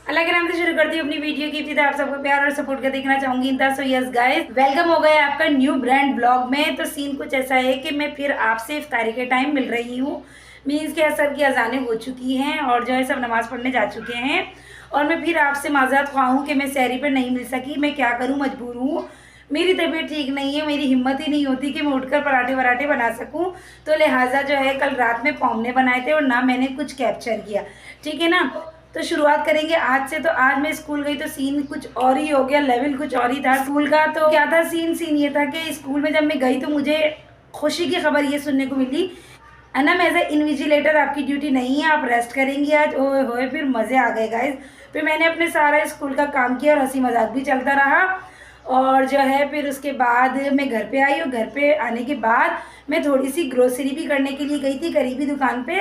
अल्लाह के नाम से शुरू करती हूँ अपनी वीडियो की इब्तिदा। आप सबको प्यार और सपोर्ट का देखना चाहूंगी। सो यस गाइस, वेलकम हो गया आपका न्यू ब्रांड ब्लॉग में। तो सीन कुछ ऐसा है कि मैं फिर आपसे इफ्तारी के टाइम मिल रही हूँ। मीन्स के असर की अजानें हो चुकी हैं और जो है सब नमाज़ पढ़ने जा चुके हैं और मैं फिर आपसे माज़रत ख्वाह हूँ कि मैं सहरी पर नहीं मिल सकी। मैं क्या करूँ, मजबूर हूँ। मेरी तबीयत ठीक नहीं है, मेरी हिम्मत ही नहीं होती कि मैं उठकर पराठे वराठे बना सकूं। तो लिहाजा जो है कल रात में पौमने बनाए थे और ना मैंने कुछ कैप्चर किया, ठीक है ना। तो शुरुआत करेंगे आज से। तो आज मैं स्कूल गई तो सीन कुछ और ही हो गया, लेवल कुछ और ही था स्कूल का। तो क्या था सीन ये था कि स्कूल में जब मैं गई तो मुझे खुशी की खबर ये सुनने को मिली है ना, एज ए इन्विजिलेटर आपकी ड्यूटी नहीं है, आप रेस्ट करेंगी आज। ओए होए, फिर मज़े आ गए गाइस। फिर मैंने अपने सारा स्कूल का काम किया और हंसी मजाक भी चलता रहा। और जो है फिर उसके बाद मैं घर पे आई और घर पे आने के बाद मैं थोड़ी सी ग्रोसरी भी करने के लिए गई थी करीबी दुकान पे।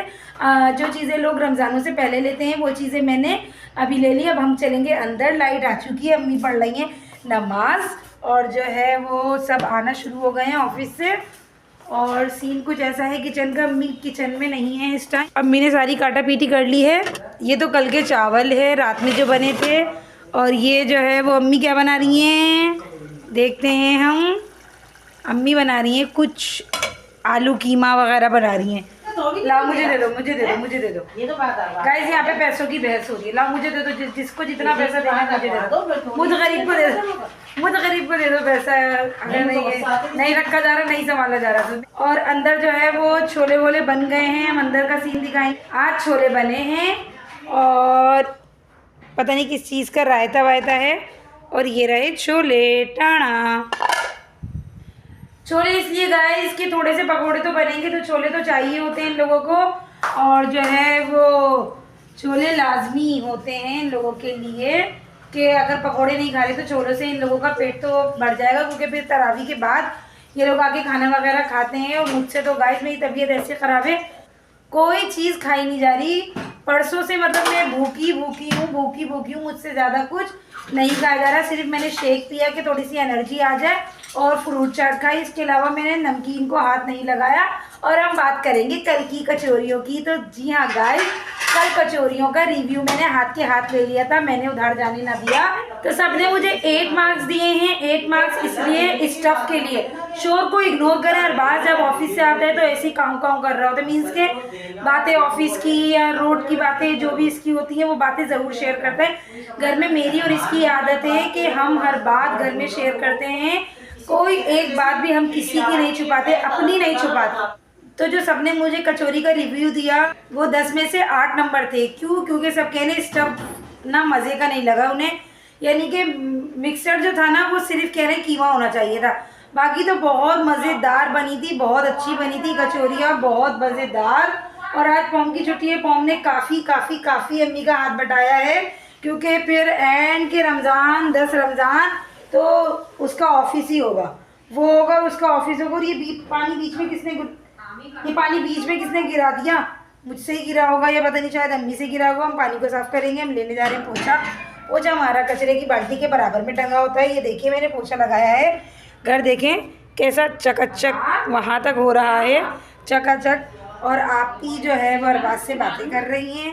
जो चीज़ें लोग रमज़ानों से पहले लेते हैं वो चीज़ें मैंने अभी ले ली। अब हम चलेंगे अंदर। लाइट आ चुकी है, अम्मी पढ़ रही हैं नमाज और जो है वो सब आना शुरू हो गए हैं ऑफिस से। और सीन कुछ ऐसा है किचन का, अम्मी किचन में नहीं है इस टाइम। अम्मी ने सारी काटा पीटी कर ली है। ये तो कल के चावल है रात में जो बने थे। और ये जो है वो अम्मी क्या बना रही हैं देखते हैं हम। अम्मी बना रही हैं कुछ आलू कीमा वगैरह बना रही हैं। लाओ मुझे दे दो, मुझे दे दो, मुझे दे दो। ये तो बात है गाइस यहाँ पे पैसों की बहस हो रही है। लाओ मुझे दे दो, जिसको जितना पैसा देना है मुझे दे दो। मुझ गरीब को दे दो, मुझ गरीब को दे दो पैसा। अगर नहीं रखा जा रहा, नहीं संभाला जा रहा तो। और अंदर जो है वो छोले वोले बन गए हैं। हम अंदर का सीन दिखाएंगे। आज छोले बने हैं और पता नहीं किस चीज़ का रायता वायता है। और ये रहे छोले टाणा। छोले इसलिए गाइस इसके थोड़े से पकोड़े तो बनेंगे तो छोले तो चाहिए होते हैं इन लोगों को। और जो है वो छोले लाजमी होते हैं इन लोगों के लिए कि अगर पकोड़े नहीं खा रहे तो छोलों से इन लोगों का पेट तो भर जाएगा, क्योंकि फिर तरावी के बाद ये लोग आके खाना वगैरह खाते हैं। और मुझसे तो गाइस मेरी तबीयत ऐसे ख़राब है, कोई चीज़ खाई नहीं जा रही परसों से। मतलब मैं भूखी हूँ, मुझसे ज़्यादा कुछ नहीं खाया जा रहा। सिर्फ मैंने शेक पिया कि थोड़ी सी एनर्जी आ जाए और फ्रूट चाट खाई। इसके अलावा मैंने नमकीन को हाथ नहीं लगाया। और हम बात करेंगे कल की कचौरियों की। तो जी हाँ गाइस, कल कचौरियों का रिव्यू मैंने हाथ के हाथ ले लिया था, मैंने उधार जाने ना दिया। तो सबने मुझे 8 मार्क्स दिए हैं। 8 मार्क्स इसलिए स्टफ के लिए। शोर को इग्नोर करें। और बाहर जब ऑफिस से आता है तो ऐसे ही काउं काउं कर रहा होता है। मीन्स के बातें ऑफिस की या रोड की बातें जो भी इसकी होती हैं वो बातें ज़रूर शेयर करता है। घर में मेरी और इसकी आदत है कि हम हर बात घर में शेयर करते हैं। कोई एक बात भी हम किसी की नहीं छुपाते, अपनी नहीं छुपाते। तो जो सबने मुझे कचौरी का रिव्यू दिया वो 10 में से 8 नंबर थे। क्यों? क्योंकि सब कहने स्टफ ना मज़े का नहीं लगा उन्हें। यानी कि मिक्सर जो था ना वो सिर्फ कह रहे कीमा होना चाहिए था, बाकी तो बहुत मज़ेदार बनी थी, बहुत अच्छी बनी थी कचौरियाँ, बहुत मज़ेदार। और आज पॉम की छुट्टी है। पॉम ने काफ़ी अम्मी का हाथ बटाया है, क्योंकि फिर एंड के रमज़ान 10 रमज़ान तो उसका ऑफिस ही होगा, वो होगा उसका ऑफिस होगा। और ये पानी बीच में किसने गिरा दिया? मुझसे ही गिरा होगा या पता नहीं, शायद अम्मी से गिरा होगा। हम पानी को साफ़ करेंगे। हम लेने जा रहे हैं पोछा हमारा कचरे की बाल्टी के बराबर में टंगा होता है। ये देखिए मैंने पोछा लगाया है। घर देखें कैसा चकाचक वहाँ तक हो रहा है, चकाचक। और आपकी जो है वो अरबाज से बातें कर रही हैं।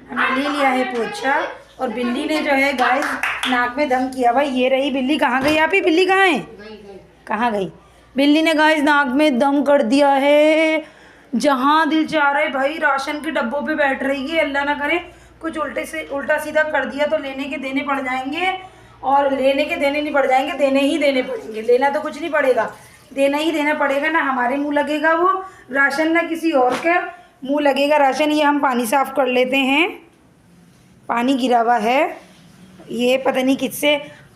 हमने ले लिया है पोछा। और बिल्ली ने जो है गाइस नाक में दम किया। भाई ये रही बिल्ली। कहाँ गई आप ही? बिल्ली कहाँ है? कहाँ गई बिल्ली? ने गाइस नाक में दम कर दिया है। जहाँ दिल चाह रहा है भाई राशन के डब्बों पे बैठ रही है। अल्लाह ना करे कुछ उल्टा सीधा कर दिया तो लेने के देने पड़ जाएंगे। और लेने के देने नहीं पड़ जाएंगे, देने ही देने पड़ेंगे। लेना तो कुछ नहीं पड़ेगा, देना ही देना पड़ेगा। ना हमारे मुँह लगेगा वो राशन, ना किसी और का मुँह लगेगा राशन। ये हम पानी साफ़ कर लेते हैं। पानी गिरा हुआ है ये पता नहीं किससे।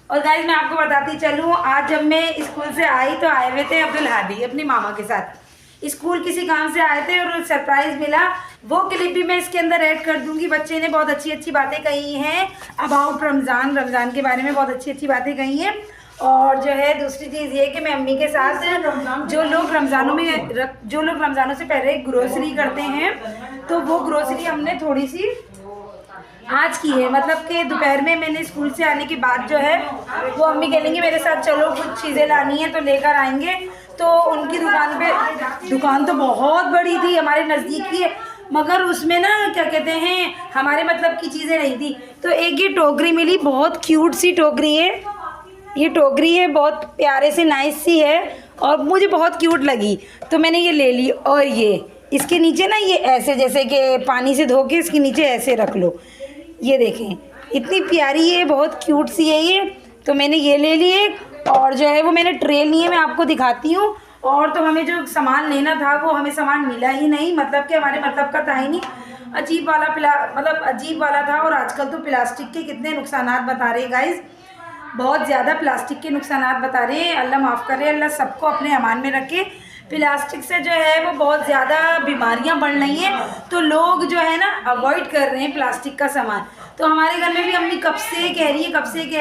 और गाइस मैं आपको बताती चलूँ, आज जब मैं स्कूल से आई तो आए हुए थे अब्दुल हादी अपनी मामा के साथ। स्कूल किसी काम से आए थे और सरप्राइज़ मिला। वो क्लिप भी मैं इसके अंदर ऐड कर दूंगी। बच्चे ने बहुत अच्छी बातें कही हैं अबाउट रमज़ान के बारे में, बहुत अच्छी बातें कही हैं। और जो है दूसरी चीज़ ये कि मैं अम्मी के साथ जो लोग रमज़ानों से पहले ग्रोसरी करते हैं तो वो ग्रोसरी हमने थोड़ी सी आज की है। मतलब कि दोपहर में मैंने स्कूल से आने के बाद जो है वो अम्मी कहेंगे मेरे साथ चलो कुछ चीज़ें लानी है तो लेकर आएंगे। तो उनकी दुकान तो बहुत बड़ी थी, हमारे नज़दीक की है। मगर उसमें ना क्या कहते हैं हमारे मतलब की चीज़ें नहीं थी। तो एक ये टोकरी मिली, बहुत क्यूट सी टोकरी है, ये टोकरी है, बहुत प्यारे से नाइस सी है और मुझे बहुत क्यूट लगी तो मैंने ये ले ली। और ये इसके नीचे ना ये ऐसे जैसे कि पानी से धो के इसके नीचे ऐसे रख लो, ये देखें इतनी प्यारी है, बहुत क्यूट सी है ये। तो मैंने ये ले ली एक, और जो है वो मैंने ट्रे ली है, मैं आपको दिखाती हूँ। और तो हमें जो सामान लेना था वो हमें सामान मिला ही नहीं, मतलब कि हमारे मतलब का था ही नहीं, अजीब वाला मतलब अजीब वाला था। और आजकल तो प्लास्टिक के कितने नुकसानात बता रहे हैं गाइस, बहुत ज़्यादा प्लास्टिक के नुकसानात बता रहे हैं। अल्लाह माफ़ करे, अल्लाह सबको अपने अमान में रखे। प्लास्टिक से जो है वो बहुत ज़्यादा बीमारियां बढ़ रही हैं, तो लोग जो है ना अवॉइड कर रहे हैं प्लास्टिक का सामान। तो हमारे घर में भी अम्मी कब से कह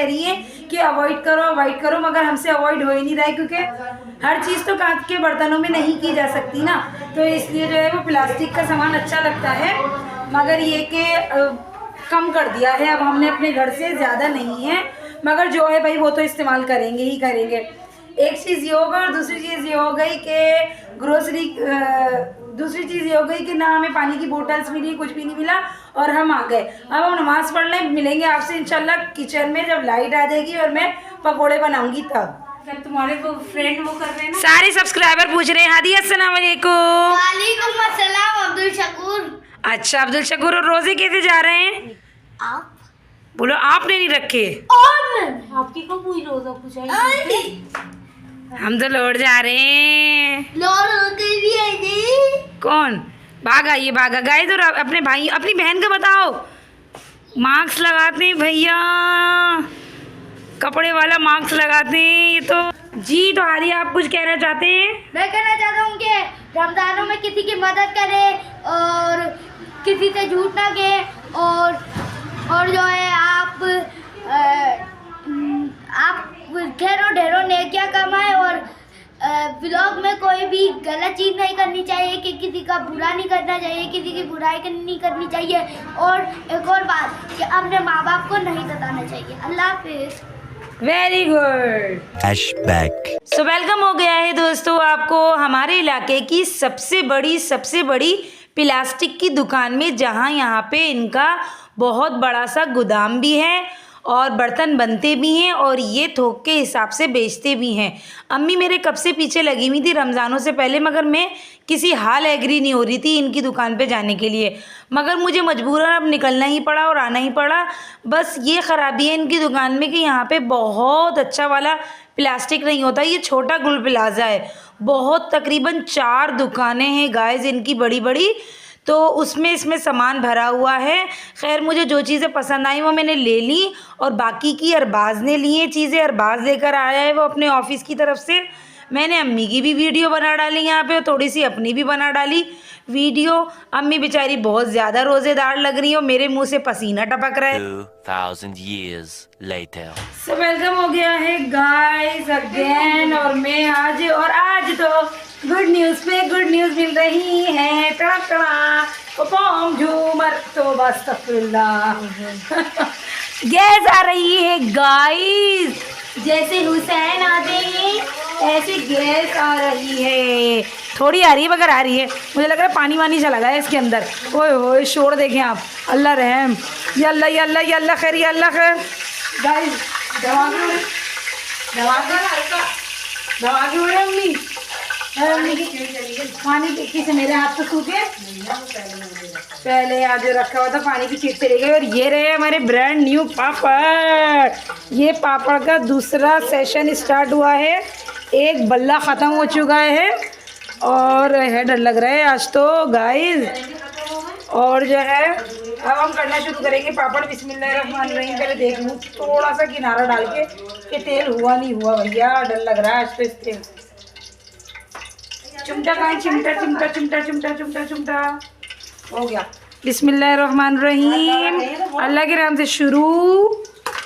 रही है कि अवॉइड करो, मगर हमसे अवॉइड हो ही नहीं रहा है, क्योंकि हर चीज़ तो कांच के बर्तनों में नहीं की जा सकती ना, तो इसलिए जो है वो प्लास्टिक का सामान अच्छा लगता है। मगर ये कि कम कर दिया है अब हमने अपने घर से, ज़्यादा नहीं है, मगर जो है भाई वो तो इस्तेमाल करेंगे ही करेंगे। एक चीज़ ये होगा, और दूसरी चीज़ ये हो गई कि ग्रोसरी, दूसरी चीज़ ये हो गई कि ना हमें पानी की बोतल्स मिली, कुछ भी नहीं मिला और हम आ गए। अब हम नमाज़ पढ़ लें, मिलेंगे आपसे इंशाल्लाह किचन में जब लाइट आ जाएगी और मैं पकोड़े बनाऊंगी तब। तुम्हारे वो फ्रेंड वो कर रहे हैं ना, सारे सब्सक्राइबर पूछ रहे हैं हादी अस्सलाम वालेकुम। वालेकुम अस्सलाम अब्दुल शकूर। अच्छा अब्दुल शकूर, और रोजे कैसे जा रहे हैं? आप बोलो आपने नहीं रखे, और आपकी कब हुई रोजा पूछा? हम तो लौट जा रहे हैं। लौट भी आएगी। कौन भागा? ये भागा गाइस। और अपने भाई अपनी बहन का बताओ, मास्क लगाते हैं भैया, कपड़े वाला मास्क लगाते हैं ये तो। जी तो हारिया आप कुछ कहना चाहते हैं? मैं कहना चाहता हूँ कि रमजानों में किसी की मदद करें और किसी से झूठ ना कहे, और जो है आप ढेरों ढेरों नेकियां कमाएं, और व्लॉग में कोई भी गलत चीज़ नहीं करनी चाहिए, कि किसी का बुरा नहीं करना चाहिए, किसी की बुराई नहीं करनी चाहिए, और एक और बात कि अपने माँ बाप को नहीं बताना चाहिए। अल्लाह हाफिज़। Very good. Flashback. So welcome हो गया है दोस्तों आपको हमारे इलाके की सबसे बड़ी प्लास्टिक की दुकान में, जहाँ यहाँ पे इनका बहुत बड़ा सा गोदाम भी है और बर्तन बनते भी हैं और ये थोक के हिसाब से बेचते भी हैं। अम्मी मेरे कब से पीछे लगी हुई थी रमज़ानों से पहले, मगर मैं किसी हाल एग्री नहीं हो रही थी इनकी दुकान पे जाने के लिए, मगर मुझे मजबूरन अब निकलना ही पड़ा और आना ही पड़ा। बस ये ख़राबी है इनकी दुकान में कि यहाँ पे बहुत अच्छा वाला प्लास्टिक नहीं होता। ये छोटा गुल प्लाजा है, बहुत तकरीबन 4 दुकानें हैं गाइस इनकी बड़ी बड़ी, तो उसमें इसमें सामान भरा हुआ है। खैर मुझे जो चीज़ें पसंद आई वो मैंने ले ली, और बाकी की अरबाज़ ने ली हैं चीज़ें, अरबाज़ लेकर आया है वो अपने ऑफिस की तरफ से। मैंने अम्मी की भी वीडियो बना डाली यहाँ पे, और थोड़ी सी अपनी भी बना डाली वीडियो। अम्मी बेचारी बहुत ज़्यादा रोज़ेदार लग रही है और मेरे मुंह से पसीना टपक रहा है। 2000 years later. सो वेलकम हो गया है गाइस अगेन, और मैं आज तो गुड न्यूज़ पे गुड न्यूज़ मिल रही है। पम झूमर तो बस गैस आ रही है गाइस, जैसे हुसैन आते हैं ऐसे गैस आ रही है, थोड़ी आ रही है मगर आ रही है। मुझे लग रहा है पानी वानी चला गया है इसके अंदर। ओए होए शोर देखें आप, अल्लाह रहम, या अल्लाह या अल्लाह या अल्लाह खैर, या अल्लाह खैर। गाइस दवा के उड़े अम्मी, पानी किसे मेरे हाथ तो सूखे, पहले आज रखा हुआ था पानी की चीज चली गई। और ये रहे हमारे ब्रांड न्यू पापड़। ये पापड़ का दूसरा सेशन स्टार्ट हुआ है, एक बल्ला ख़त्म हो चुका है और है डर लग रहा है आज तो गाइस। और जो है अब हम करना शुरू करेंगे पापड़। बिस्मिल्लाहिर्रहमानिर्रहीम। पहले देख लूँ थोड़ा सा किनारा डाल के कि तेल हुआ नहीं हुआ भैया, डर लग रहा है आज तो इस तेल से। चिमटा कहाँ, चिमटा चिमटा चिमटा चिमटा चिमटा चिमटा हो गया। बिस्मिल्लाहिर्रहमानिर्रहीम, अल्लाह के नाम से शुरू।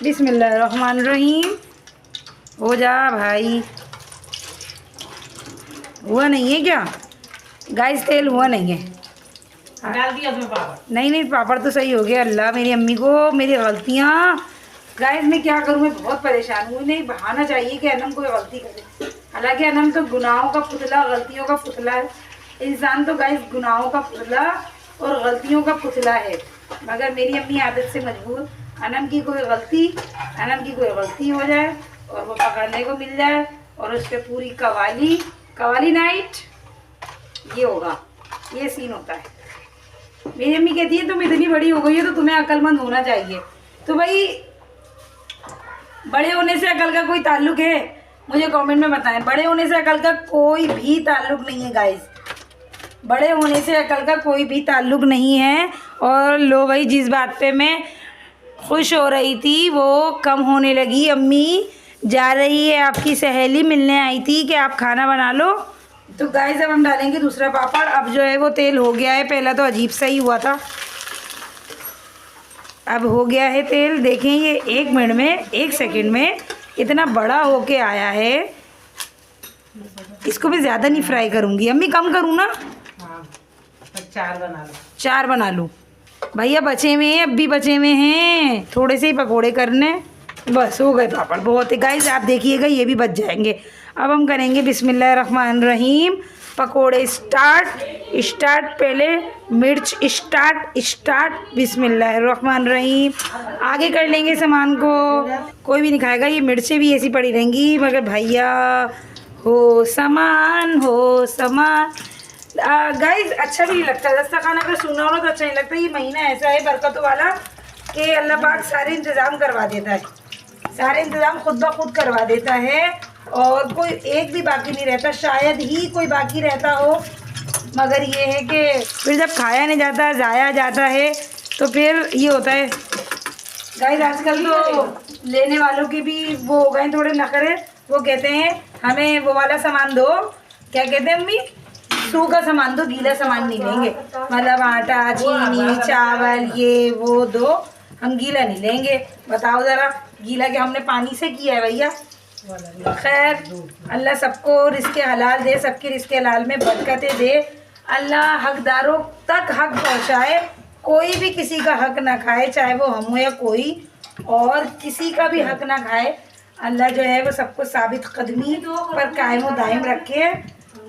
बिस्मिल्लाहिर्रहमानिर्रहीम। हो जा भाई, हुआ नहीं है क्या गाइस? तेल हुआ नहीं है, डाल दिया उसमें पापड़। नहीं पापड़ तो सही हो गया। अल्लाह मेरी अम्मी को मेरी गलतियाँ गाइस, मैं क्या करूँ, मैं बहुत परेशान हूँ। नहीं बहाना चाहिए कि अनम कोई गलती करे, हालांकि अनम तो गुनाहों का पुतला, गलतियों का पुतला है। इंसान तो गाइस गुनाहों का पुतला और गलतियों का पुतला है। मगर मेरी अम्मी आदत से मजबूर, अनम की कोई गलती हो जाए और वो पकड़ने को मिल जाए और उस पर पूरी कवाली नाइट ये होगा, ये सीन होता है। मेरी अम्मी कहती है तुम इतनी बड़ी हो गई हो तो तुम्हें अक्लमंद होना चाहिए। तो भाई बड़े होने से अकल का कोई ताल्लुक है? मुझे कमेंट में बताएं। बड़े होने से अकल का कोई भी ताल्लुक नहीं है गाइस, बड़े होने से अकल का कोई भी ताल्लुक नहीं है। और लो भाई, जिस बात पे मैं खुश हो रही थी वो कम होने लगी। अम्मी जा रही है, आपकी सहेली मिलने आई थी कि आप खाना बना लो। तो गाइस अब हम डालेंगे दूसरा पापड़। अब जो है वो तेल हो गया है, पहला तो अजीब सा ही हुआ था, अब हो गया है तेल। देखें ये 1 मिनट में 1 सेकंड में इतना बड़ा होके आया है। इसको भी ज़्यादा नहीं फ्राई करूँगी अम्मी, कम करूँ ना? हाँ, 4 बना लो। 4 बना लूँ भैया, बचे हुए हैं, अब भी बचे हुए हैं, थोड़े से ही पकोड़े करने, बस हो गए पापड़, बहुत है गाइस। आप देखिएगा ये भी बच जाएंगे। अब हम करेंगे बिस्मिल्लाहिर्रहमानिर्रहीम, पकोड़े स्टार्ट पहले मिर्च स्टार्ट बिस्मिल्लाहिर्रहमानिर्रहीम। आगे कर लेंगे सामान को, कोई भी नहीं खाएगा, ये मिर्चें भी ऐसी पड़ी रहेंगी। मगर भैया हो सामान गाइस अच्छा भी नहीं लगता, दस्ता खाना अगर सुना हो तो अच्छा नहीं लगता। ये महीना ऐसा है बरकतों वाला कि अल्लाह पाक सारे इंतज़ाम करवा देता है, सारे इंतज़ाम खुद ब खुद करवा देता है और कोई एक भी बाकी नहीं रहता। शायद ही कोई बाकी रहता हो, मगर ये है कि फिर जब खाया नहीं जाता, ज़ाया जाता है, तो फिर ये होता है। गाइस आजकल तो लेने वालों के भी वो हो गए थोड़े नखरे, वो कहते हैं हमें वो वाला सामान दो, क्या कहते हैं अम्मी, सूखा सामान दो, गीला सामान नहीं लेंगे। मतलब आटा, चीनी, चावल ये वो दो, हम गीला नहीं लेंगे। बताओ ज़रा, गीला के हमने पानी से किया है भैया। खैर अल्लाह सबको रिज़्क़े हलाल दे, सबके रिज़्क़े हलाल में बरकतें दे, अल्लाह हकदारों तक हक पहुँचाए, कोई भी किसी का हक ना खाए, चाहे वो हम हो या कोई और, किसी का भी हक ना खाए। अल्लाह जो है वो सबको साबित कदमी पर कायम व दायम रखे।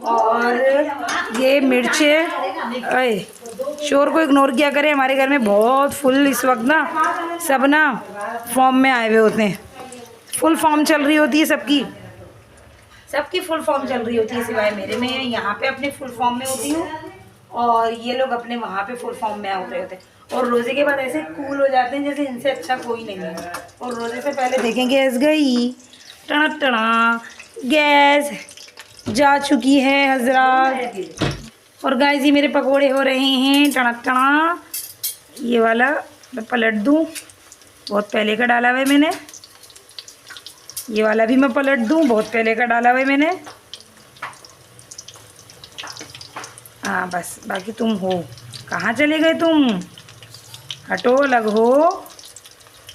और ये मिर्चें, अरे शोर को इग्नोर किया करें, हमारे घर में बहुत फुल इस वक्त ना सब ना फॉर्म में आए हुए होते हैं, फुल फॉर्म चल रही होती है सबकी फुल फॉर्म चल रही होती है, सिवाय मेरे में यहाँ पे अपने फुल फॉर्म में होती हूँ और ये लोग अपने वहाँ पे फुल फॉर्म में हो रहे होते हैं। और रोज़े के बाद ऐसे कूल हो जाते हैं जैसे इनसे अच्छा कोई नहीं है। और रोज़े से पहले देखें गैस गई, टना गैस जा चुकी है हजरात। और गाइस ये मेरे पकोड़े हो रहे हैं टना। ये वाला मैं पलट दूँ, बहुत पहले का डाला हुआ है मैंने, ये वाला भी मैं पलट दूँ, बहुत पहले का डाला हुआ है मैंने। हाँ बस, बाकी तुम हो, कहाँ चले गए तुम, हटो, अलग हो,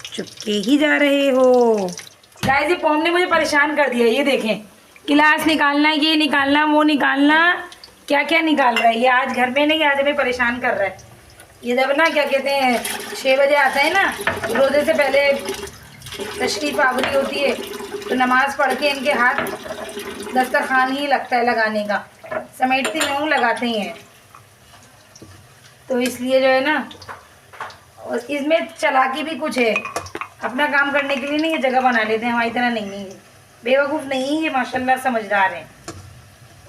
चुपके ही जा रहे हो। गाइस ये पॉम ने मुझे परेशान कर दिया, ये देखें, गिलास निकालना, ये निकालना, वो निकालना, क्या क्या निकाल रहा है ये। आज घर में नहीं, आज हमें परेशान कर रहा है। ये जब ना क्या कहते हैं 6 बजे आता है ना, रोज़े से पहले तशरीफ़ आवरी होती है, तो नमाज़ पढ़ के इनके हाथ दस्तरखान ही लगता है लगाने का, समेटती में हूँ, लगाते ही हैं। तो इसलिए जो है ना, और इसमें चालाकी भी कुछ है, अपना काम करने के लिए नहीं, ये जगह बना लेते हैं, हमारी तरह नहीं है, बेवकूफ़ नहीं, ये माशाल्लाह समझदार हैं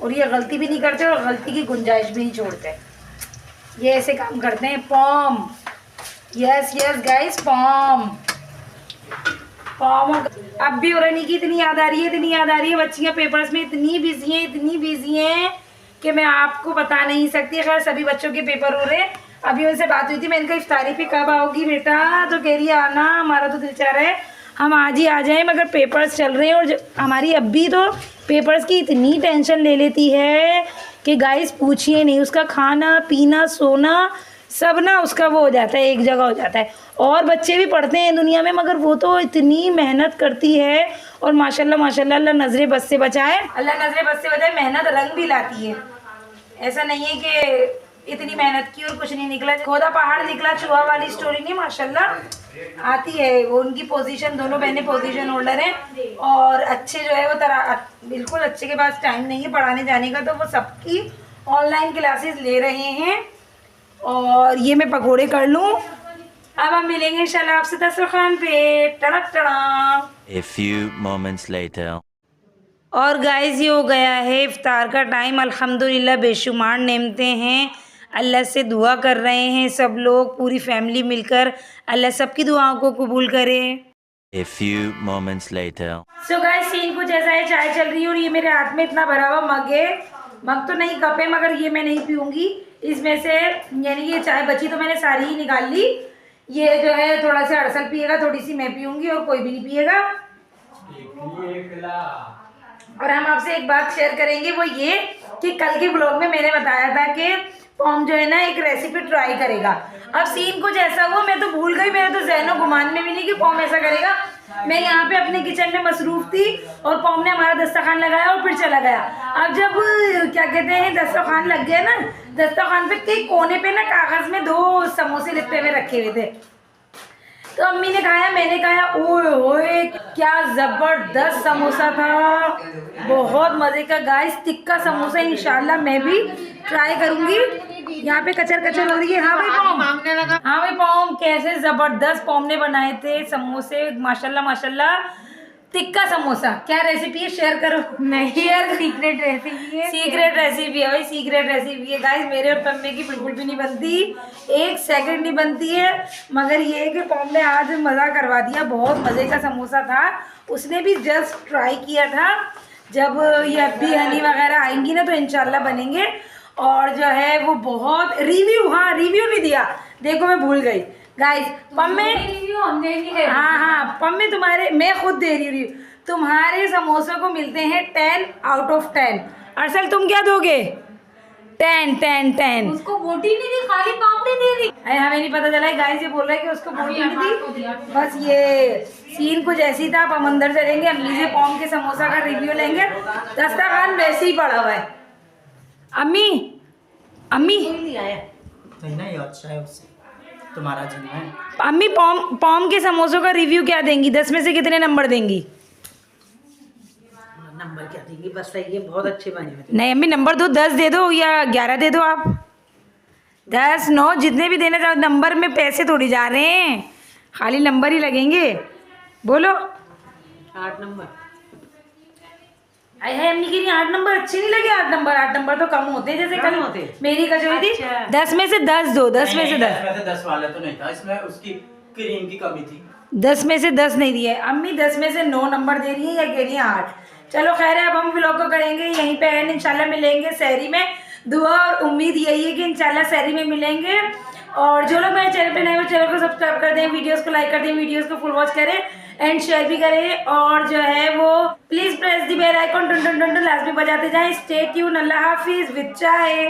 और ये गलती भी नहीं करते और गलती की गुंजाइश भी नहीं छोड़ते। ये ऐसे काम करते हैं। पॉम, यस गाइस, पॉम। अब भी औरनी की इतनी याद आ रही है, बच्चियाँ पेपर्स में इतनी बिजी हैं कि मैं आपको बता नहीं सकती। खैर सभी बच्चों के पेपर हो रहे हैं। अभी उनसे बात हुई थी, मैं इनका इफ्तारी पे कब आओगी बेटा, तो कह रही है आना, हमारा तो दिल चाह रहा है हम आज ही आ जाएं, मगर पेपर्स चल रहे हैं। और हमारी अब्बी तो पेपर्स की इतनी टेंशन ले लेती है कि गाइस पूछिए नहीं, उसका खाना पीना सोना सब ना उसका वो हो जाता है, एक जगह हो जाता है। और बच्चे भी पढ़ते हैं दुनिया में, मगर वो तो इतनी मेहनत करती है और माशाल्लाह अल्लाह नज़रें बस से बचाए, मेहनत रंग भी लाती है। ऐसा नहीं है कि इतनी मेहनत की और कुछ नहीं निकला, खोदा पहाड़ निकला चूहा वाली स्टोरी नहीं, माशाल्लाह आती है। वो उनकी पोजीशन, दोनों बहनें पोजीशन होल्डर हैं और अच्छे जो है वो बिल्कुल अच्छे के पास टाइम नहीं है पढ़ाने जाने का, तो वो सबकी ऑनलाइन क्लासेस ले रहे हैं और ये मैं पकोड़े कर लूँ। अब हम मिलेंगे इंशाल्लाह आपसे दस्तरखान पे। टड़क टड़ा। A few moments later. और गाइस ये हो गया है इफ्तार का टाइम। अल्हम्दुलिल्लाह बेशुमार नेमतें हैं। अल्लाह से दुआ कर रहे हैं सब लोग, पूरी फैमिली मिलकर। अल्लाह सबकी दुआओं को कबूल करे। A few moments later. So guys scene कुछ ऐसा है, चाय चल रही है और ये मेरे हाथ में इतना भरा हुआ मग है। मग तो नहीं, कप है, मगर ये मैं नहीं पीऊँगी इसमें से, यानी ये चाय बची तो मैंने सारी ही निकाल ली। ये जो है थोड़ा सा अरसल पिएगा, थोड़ी सी मैं पीऊँगी और कोई भी नहीं पिएगा। और हम आपसे एक बात शेयर करेंगे, वो ये कि कल के ब्लॉग में मैंने बताया था कि पॉम जो है ना एक रेसिपी ट्राई करेगा। अब सीन कुछ ऐसा हुआ, मैं तो भूल गई, मेरे तो ज़हनो गुमान में भी नहीं कि पॉम ऐसा करेगा। मैं यहाँ पे अपने किचन में मसरूफ़ थी और पॉम ने हमारा दस्तरखान लगाया और फिर चला गया। अब जब क्या कहते हैं दस्तरखान लग गया ना, दस्तरखान पे कई कोने पे ना कागज़ में 2 समोसे लिपटे हुए रखे हुए थे। तो अम्मी ने खाया, मैंने खाया, ओए होए क्या ज़बरदस्त समोसा था, बहुत मज़े का गाइस। तिक्का समोसा इंशाल्लाह मैं भी ट्राई करूँगी। यहाँ पे कचर कचर हो रही है। हाँ भाई पॉम, हाँ भाई पॉम, कैसे ज़बरदस्त पॉम ने बनाए थे समोसे, माशाल्लाह माशाल्लाह। तिक्का समोसा क्या रेसिपी है, शेयर करो। नहीं शेयर, सीक्रेट रेसिपी है, सीक्रेट रेसिपी है भाई, सीक्रेट रेसिपी है गाइस। मेरे और पम्मे की बिल्कुल भी नहीं बनती, 1 सेकंड नहीं बनती है। मगर ये है कि पॉम ने आज मज़ा करवा दिया, बहुत मज़े का समोसा था। उसने भी जस्ट ट्राई किया था। जब ये अब्बी हनी वगैरह आएंगी ना तो इंशाल्लाह बनेंगे। और जो है वो बहुत रिव्यू, हाँ रिव्यू नहीं दिया, देखो मैं भूल गई गाइस। पम्मे रिव्यू हम देंगे, हाँ पम्मे तुम्हारे, मैं खुद दे रही हूँ, तुम्हारे समोसों को मिलते हैं 10 आउट ऑफ 10। अरसल तुम क्या दोगे? 10। उसको बोटी नहीं दी, खाली पापड़ी दे दी। अरे हमें नहीं पता चला है गाइस, ये बोल रहा है कि उसको बोटी नहीं दी। बस ये सीन कुछ ऐसी था। अब हम अंदर चलेंगे, अम्मी से पॉम के समोसा का रिव्यू लेंगे। दस्तरखान वैसे ही पड़ा हुआ है। अम्मी अम्मी नहीं ना, ये अच्छा है, उससे तुम्हारा जन्म है। अम्मी पॉम के समोसों का रिव्यू क्या देंगी? 10 में से कितने नंबर देंगी? नंबर क्या देंगी, बस सही है, बहुत अच्छे बने हुए थे। नहीं अम्मी नंबर दो, 10 दे दो या 11 दे दो आप। 10, 9 जितने भी देना चाहो। नंबर में पैसे थोड़ी जा रहे हैं, खाली नंबर ही लगेंगे। बोलो 8 नंबर। अरे अम्मी कह रही 8 नंबर अच्छे नहीं लगे। 8 नंबर तो कम होते हैं, जैसे कल होते। मेरी कचौरी थी। अच्छा। 10 में से 10 दो, 10 में से 10। 10 वाला तो नहीं था, इसमें उसकी क्रीम की कमी थी। 10 में से 10 नहीं दिए अम्मी, 10 में से 9 नंबर दे रही है या कह रही है 8। चलो खैर है, अब हम व्लॉग को करेंगे यहीं पे एंड। इंशाल्लाह मिलेंगे सहरी में। दुआ और उम्मीद यही है कि इंशाल्लाह सहरी में मिलेंगे। और जो लोग मेरे चैनल पे नए हो, चैनल को सब्सक्राइब कर दें, वीडियोस को लाइक कर दें, वीडियोस को फुल वॉच करें एंड शेयर भी करें। और जो है वो please press the bell icon, टन टन टन टन लास्ट में बजाते जाएं। Stay tune. अल्लाह हाफिज़ विद चाय।